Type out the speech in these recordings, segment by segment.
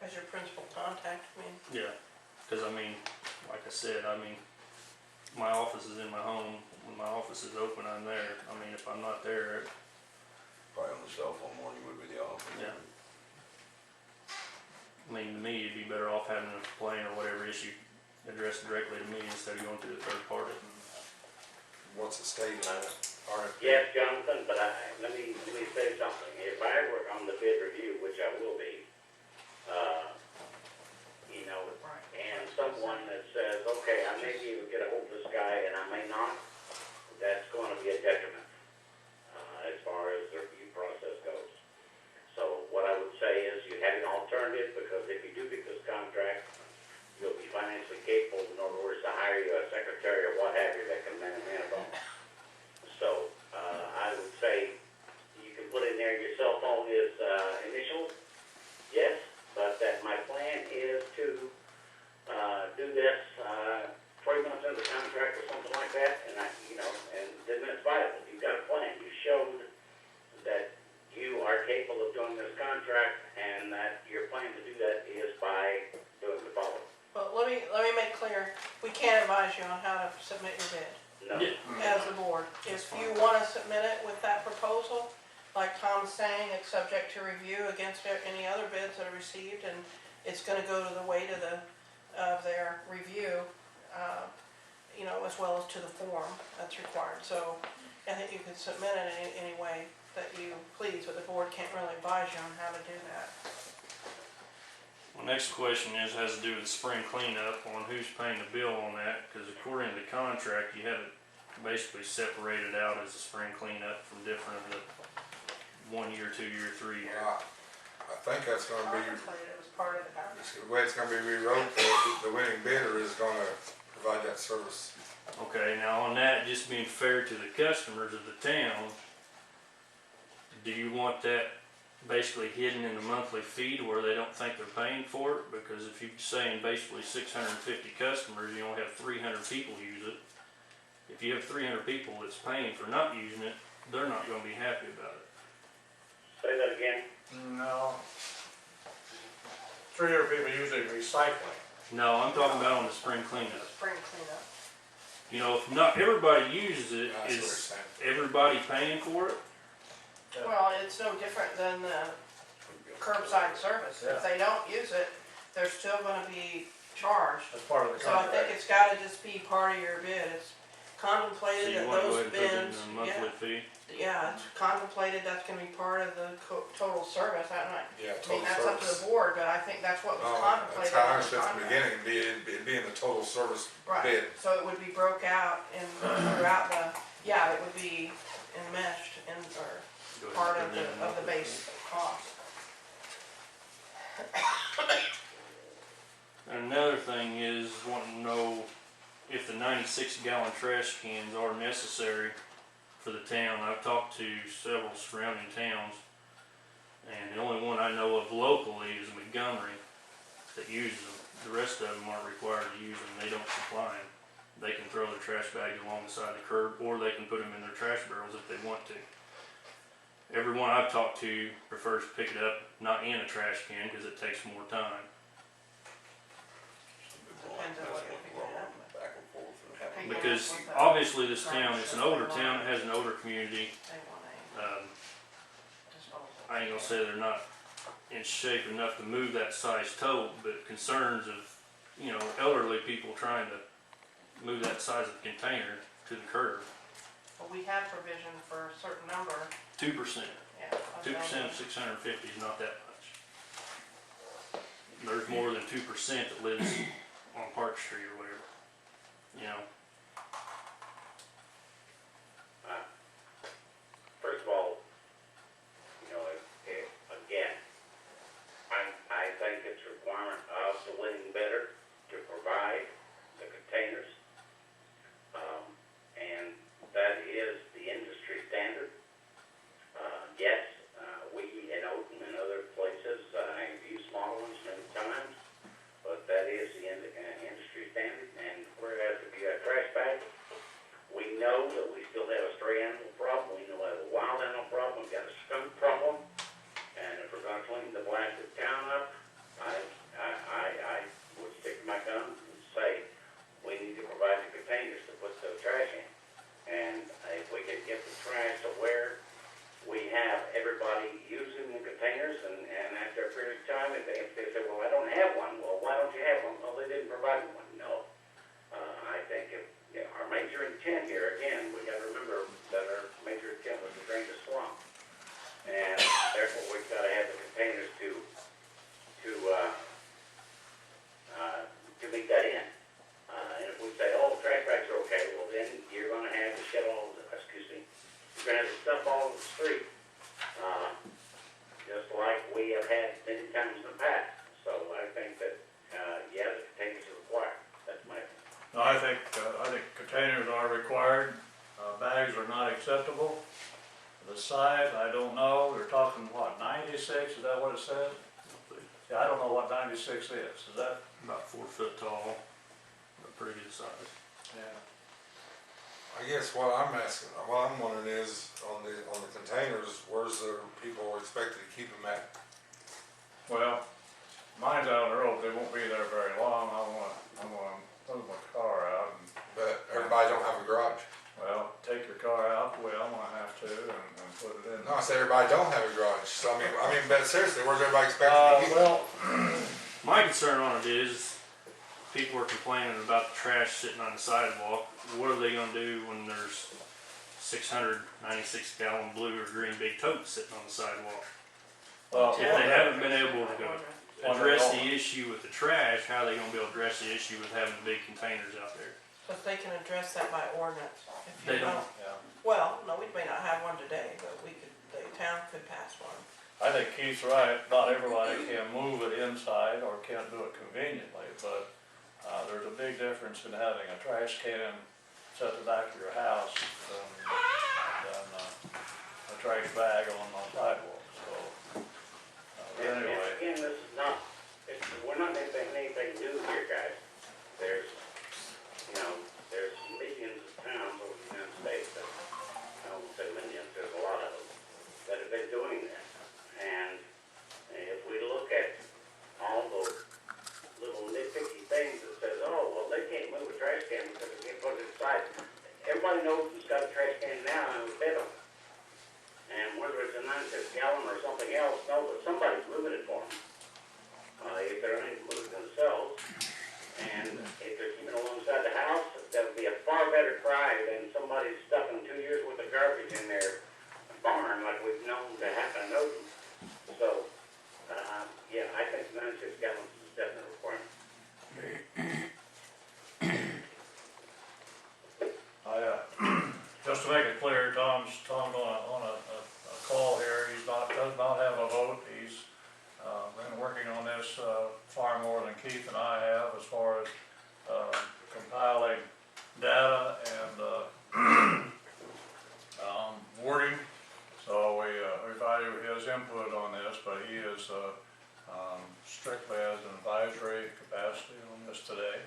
as your principal contact, I mean. Yeah, because I mean, like I said, I mean, my office is in my home. When my office is open, I'm there. I mean, if I'm not there, Probably on the cell phone more than you would with the office. yeah. I mean, to me, you'd be better off having a complaint or whatever issue addressed directly to me instead of going through a third party. What's the state RFP? Yes, Jonathan, but let me say something. If I were on the bid review, which I will be, you know, and someone that says, okay, I may be able to get a hold of this guy and I may not, that's going to be a detriment, as far as the review process goes. So what I would say is you have an alternative, because if you do get this contract, you'll be financially capable, in other words, to hire you a secretary or what have you that can man a phone. So, I would say you can put in there your cell phone is, initial, yes, but that my plan is to, do this, 3 months into the contract or something like that, and and then it's viable. You've got a plan. You showed that you are capable of doing this contract, and that your plan to do that is by doing the following. But let me make clear, we can't advise you on how to submit your bid No. as the board. If you want to submit it with that proposal, like Tom's saying, it's subject to review against any other bids that are received, and it's going to go to the weight of their review, as well as to the form that's required. So I think you can submit it any way that you please, but the board can't really advise you on how to do that. My next question has to do with the spring cleanup, on who's paying the bill on that, because according to the contract, you have it basically separated out as a spring cleanup from different of the 1 year, 2 year, 3 year. I think that's gonna be, Contemplated, it was part of the contract. the way it's gonna be rewrote, the winning bidder is gonna provide that service. Okay, now on that, just being fair to the customers of the town, do you want that basically hidden in the monthly fee to where they don't think they're paying for it? Because if you're saying basically 650 customers, you only have 300 people use it. If you have 300 people that's paying for not using it, they're not going to be happy about it. Say that again. No. 300 people usually recycling. No, I'm talking about on the spring cleanup. Spring cleanup. You know, if not everybody uses it, That's what is it's saying. everybody paying for it? Well, it's no different than the curbside service. If they don't use it, they're still going to be charged. That's part of the So I contract. think it's got to just be part of your bid. It's So contemplated you that want to go those ahead and put it in bins, the monthly fee? yeah, it's contemplated that's going to be part of the total service. Yeah, I mean, total that's up to service. the board, but I think that's what was No, contemplated that's how I in the understood at the contract. beginning, it'd be in the total service Right, bid. so it would be broke out and throughout it would be enmeshed and, or Go ahead part and of put it in the monthly base fee. cost. Another thing is wanting to know if the 96-gallon trash cans are necessary for the town. I've talked to several surrounding towns, and the only one I know of locally is Montgomery that uses them. The rest of them aren't required to use them. They don't supply them. They can throw their trash bags along the side of the curb, or they can put them in their trash barrels if they want to. Everyone I've talked to prefers to pick it up not in a trash can because it takes more time. Depends on what you're picking up. Back and forth and having. Yeah, Because with the obviously this town, trash it's an that they older want. town, it has an older community. They want a disposal. I ain't gonna say they're not in shape enough to move that size tote, but concerns of, elderly people trying to move that size of container to the curb. But we have provision for a certain number, 2%. yeah. of 2% of those. 650 is not that much. There's more than 2% that lives on Park Street or whatever, First of all, again, I think it's a requirement of the winning bidder to provide the containers. And that is the industry standard. Yes, we in Odon and other places, have used small ones many times, but that is the industry standard. And whereas if you have trash containers, and after a period of time, if they say, well, I don't have one, well, why don't you have one? Well, they didn't provide me one. No. I think if, our major intent here, again, we gotta remember that our major intent was to drain the swamp. And therefore, we've gotta have the containers to meet that in. And if we say, oh, trash bags are okay, well, then you're gonna have the shit all, you're gonna have the stuff all over the street. Just like we have had many times in the past. So I think that, yeah, the containers are required. That's my opinion. No, I think containers are required, bags are not acceptable. The size, I don't know, they're talking what, 96, is that what it says? Yeah, I don't know what 96 is that? About 4 foot tall, a pretty good size. Yeah. I guess what I'm wondering is, on the containers, where's the people expected to keep them at? Well, mine's out on the road, they won't be there very long, I'm gonna move my car out and, But everybody don't have a garage. well, take your car out, well, I'm gonna have to and put it in. No, I said everybody don't have a garage, so I mean, but seriously, where's everybody expected to keep it? Well, My concern on it is, people are complaining about the trash sitting on the sidewalk. What are they gonna do when there's 696 gallon blue or green big totes sitting on the sidewalk? If they haven't been able to address the issue with the trash, how are they gonna be able to address the issue with having the big containers out there? But they can address that by ordinance. If They you don't. yeah. Well, no, we may not have one today, but the town could pass one. I think Keith's right, not everybody can move it inside or can't do it conveniently, but there's a big difference in having a trash can set at the back of your house than a trash bag on the sidewalk, so. But And anyway, again, this is not, we're not making anything new here, guys. There's millions of towns over the United States that, I won't say millions, there's a lot of them that have been doing this. And if we look at all those little nitpicky things that says, oh, well, they can't move a trash can because they can't put it inside. Everybody knows who's got a trash can now and we bid them. And whether it's a 96 gallon or something else, no, but somebody's moving it for them. If they're unable to move it themselves, and if they're keeping it alongside the house, that would be a far better cry than somebody stuffing 2 years worth of garbage in their barn like we've known to happen in Odon. So, yeah, I think 96 gallons is definitely a requirement. just to make it clear, Tom's on a call here, does not have a vote, he's been working on this far more than Keith and I have as far as compiling data and wording. So we value his input on this, but he is strictly as an advisory capacity on this today.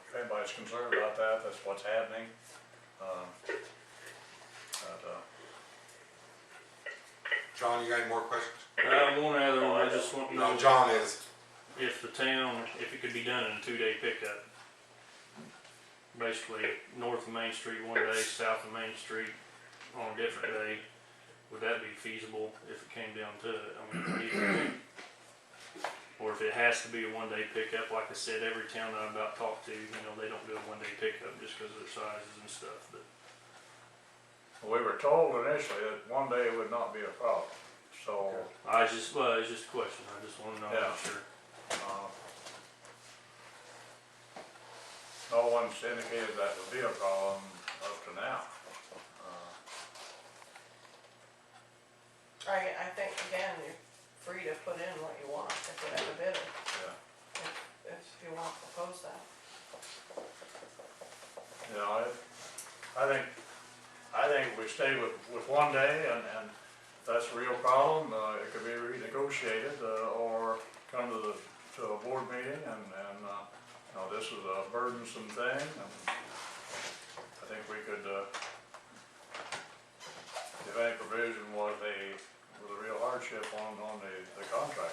If anybody's concerned about that, that's what's happening. John, you got any more questions? One other one, I just want to know No, John is. if the town, if it could be done in a 2-day pickup. Basically, north of Main Street one day, south of Main Street on a different day. Would that be feasible if it came down to it? I mean, either, or if it has to be a 1-day pickup, like I said, every town that I've about talked to, they don't do a 1-day pickup just because of their sizes and stuff, but. We were told initially that 1 day would not be a problem, so. It's just a question, I just wanna know Yeah. for sure. No one's indicated that would be a problem up to now. I think, again, you're free to put in what you want if you have a bidder, Yeah. if you want to propose that. I think we stay with 1 day and if that's a real problem, it could be renegotiated, or come to a board meeting and this is a burdensome thing, and I think we could, if any provision was a real hardship on the contract.